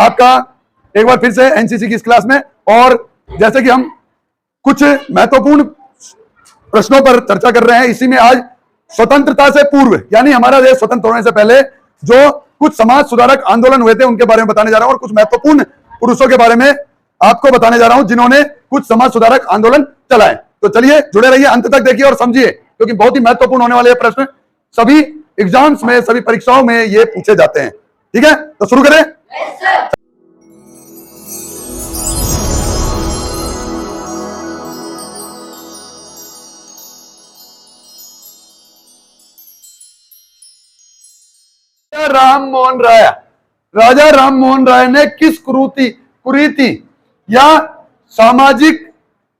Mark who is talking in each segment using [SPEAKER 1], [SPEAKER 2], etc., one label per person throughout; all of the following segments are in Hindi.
[SPEAKER 1] आपका एक बार फिर से एनसीसी की इस क्लास में। और जैसे कि हम कुछ महत्वपूर्ण प्रश्नों पर चर्चा कर रहे हैं, इसी में आज स्वतंत्रता से पूर्व यानी हमारा देश स्वतंत्र होने से पहले जो कुछ समाज सुधारक आंदोलन हुए थे उनके बारे में बताने जा रहा हूं और कुछ महत्वपूर्ण पुरुषों के बारे में आपको बताने जा रहा हूं जिन्होंने कुछ समाज सुधारक आंदोलन चलाए। तो चलिए जुड़े रहिए, अंत तक देखिए और समझिए, क्योंकि बहुत ही महत्वपूर्ण होने वाले प्रश्न सभी एग्जाम्स में, सभी परीक्षाओं में ये पूछे जाते हैं। ठीक है, तो शुरू करें। राजा राम मोहन राय ने किस कुरीति या सामाजिक,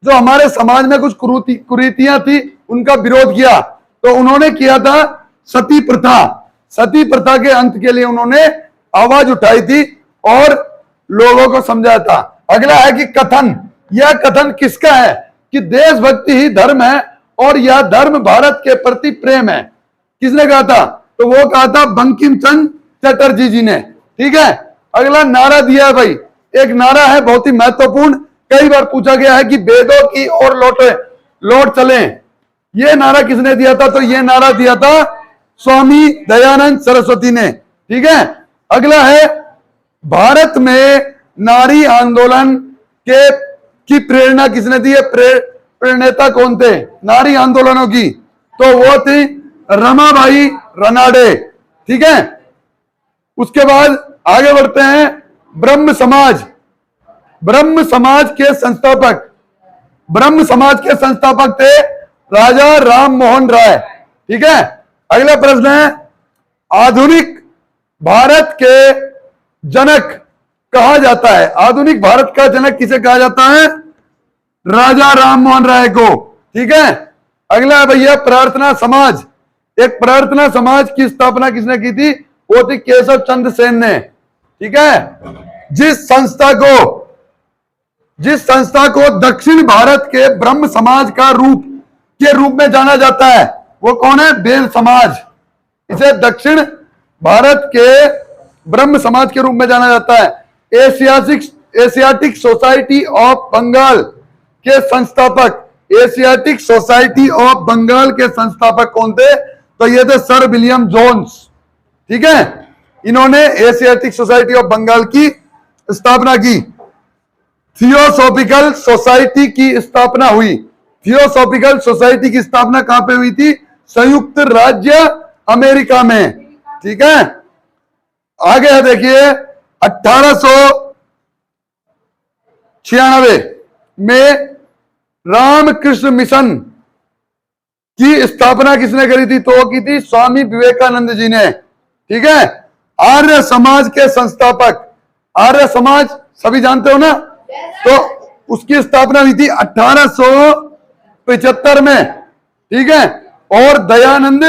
[SPEAKER 1] जो हमारे समाज में कुछ कुरीतियां थी उनका विरोध किया? तो उन्होंने किया था सती प्रथा। सती प्रथा के अंत के लिए उन्होंने आवाज उठाई थी और लोगों को समझाया था। अगला है कि कथन, यह कथन किसका है कि देशभक्ति ही धर्म है और यह धर्म भारत के प्रति प्रेम है? किसने कहा था? तो वो कहा था बंकिम चंद्र चटर्जी जी ने। ठीक है, अगला नारा दिया है भाई, एक नारा है बहुत ही महत्वपूर्ण, कई बार पूछा गया है कि वेदों की ओर लौट चलें। ये नारा किसने दिया था? तो ये नारा दिया था स्वामी दयानंद सरस्वती ने। ठीक है, अगला है भारत में नारी आंदोलन की प्रेरणा किसने दी है? प्रेरणेता कौन थे नारी आंदोलनों की? तो वो थी रमाबाई रनाडे। ठीक है, उसके बाद आगे बढ़ते हैं। ब्रह्म समाज के संस्थापक थे राजा राम मोहन राय। ठीक है, अगला प्रश्न है आधुनिक भारत के जनक कहा जाता है? आधुनिक भारत का जनक किसे कहा जाता है? राजा राम मोहन राय को। ठीक है, अगला है भैया प्रार्थना समाज। एक प्रार्थना समाज की स्थापना किसने की थी? वो थी केशव चंद्र सेन ने। ठीक है, जिस संस्था को दक्षिण भारत के ब्रह्म समाज के रूप में जाना जाता है वो कौन है? बेल समाज। इसे दक्षिण भारत के ब्रह्म समाज के रूप में जाना जाता है। एशियाटिक सोसाइटी ऑफ बंगाल के संस्थापक कौन थे? तो ये थे सर विलियम जोन्स। ठीक है, इन्होंने एशियाटिक सोसाइटी ऑफ बंगाल की स्थापना की। थियोसॉफिकल सोसाइटी की स्थापना हुई। थियोसॉफिकल सोसाइटी की स्थापना कहां पे हुई थी? संयुक्त राज्य अमेरिका में। ठीक है, आगे देखिए 1896 में रामकृष्ण मिशन की स्थापना किसने करी थी? तो वो की थी स्वामी विवेकानंद जी ने। ठीक है, आर्य समाज के संस्थापक, आर्य समाज सभी जानते हो ना? तो उसकी स्थापना हुई थी 1875 में। ठीक है, और दयानंद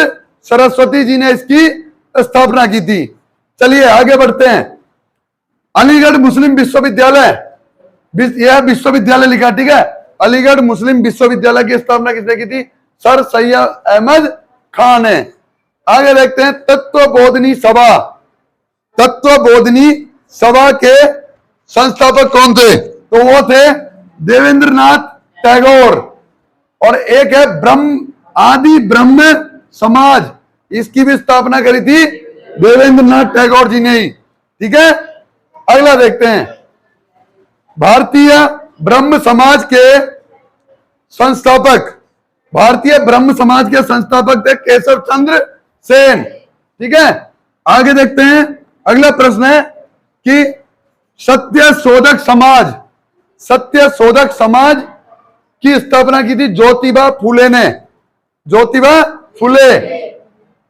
[SPEAKER 1] सरस्वती जी ने इसकी स्थापना की थी। चलिए आगे बढ़ते हैं। अलीगढ़ मुस्लिम विश्वविद्यालय, यह विश्वविद्यालय लिखा। ठीक है, अलीगढ़ मुस्लिम विश्वविद्यालय की स्थापना किसने की थी? सर सैयद अहमद खान ने। आगे देखते हैं तत्वबोधिनी सभा के संस्थापक कौन थे? तो वो थे देवेंद्रनाथ टैगोर। और एक है आदि ब्रह्म समाज, इसकी भी स्थापना करी थी देवेंद्रनाथ टैगोर जी ने ही। ठीक है, अगला देखते हैं। भारतीय ब्रह्म समाज के संस्थापक थे केशव चंद्र सेन। ठीक है, आगे देखते हैं। अगला प्रश्न है कि सत्य शोधक समाज की स्थापना की थी ज्योतिबा फुले ने। ज्योतिबा फुले।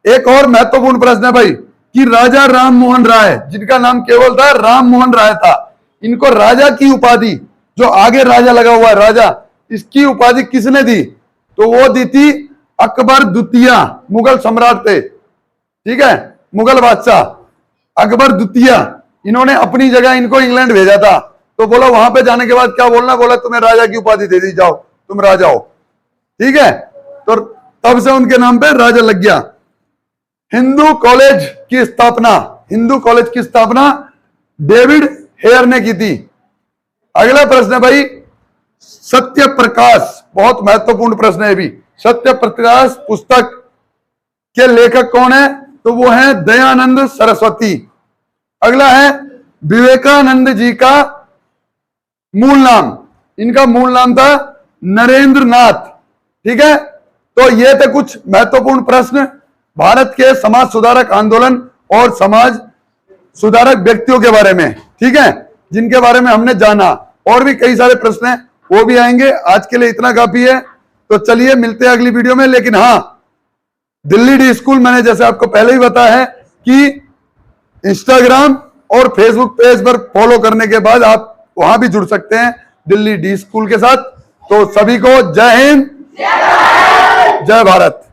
[SPEAKER 1] एक और महत्वपूर्ण प्रश्न है भाई कि राजा राम मोहन राय, जिनका नाम केवल था राम मोहन राय था, इनको राजा की उपाधि, जो आगे राजा लगा हुआ है राजा, इसकी उपाधि किसने दी? तो वो दी थी अकबर द्वितीय, मुगल सम्राट थे। ठीक है, मुगल बादशाह अकबर द्वितीय, इन्होंने अपनी जगह इनको इंग्लैंड भेजा था। तो बोला वहां पे जाने के बाद क्या बोलना? बोला तुम्हें राजा की उपाधि दे दी, जाओ तुम राजा हो। ठीक है, तो तब से उनके नाम पे राजा लग गया। हिंदू कॉलेज की स्थापना डेविड हेयर ने की थी। अगला प्रश्न है भाई, सत्य प्रकाश, बहुत महत्वपूर्ण प्रश्न है भी। सत्य प्रकाश पुस्तक के लेखक कौन है? तो वो है दयानंद सरस्वती। अगला है विवेकानंद जी का मूल नाम, इनका मूल नाम था नरेंद्र नाथ। ठीक है, तो ये थे कुछ महत्वपूर्ण प्रश्न भारत के समाज सुधारक आंदोलन और समाज सुधारक व्यक्तियों के बारे में, ठीक है, जिनके बारे में हमने जाना। और भी कई सारे प्रश्न हैं, वो भी आएंगे। आज के लिए इतना काफी है, तो चलिए मिलते हैं अगली वीडियो में। लेकिन हाँ, दिल्ली डी स्कूल मैंने जैसे आपको पहले ही बताया है कि इंस्टाग्राम और फेसबुक पेज पर फॉलो करने के बाद आप वहां भी जुड़ सकते हैं दिल्ली डी स्कूल के साथ। तो सभी को जय हिंद, जय भारत।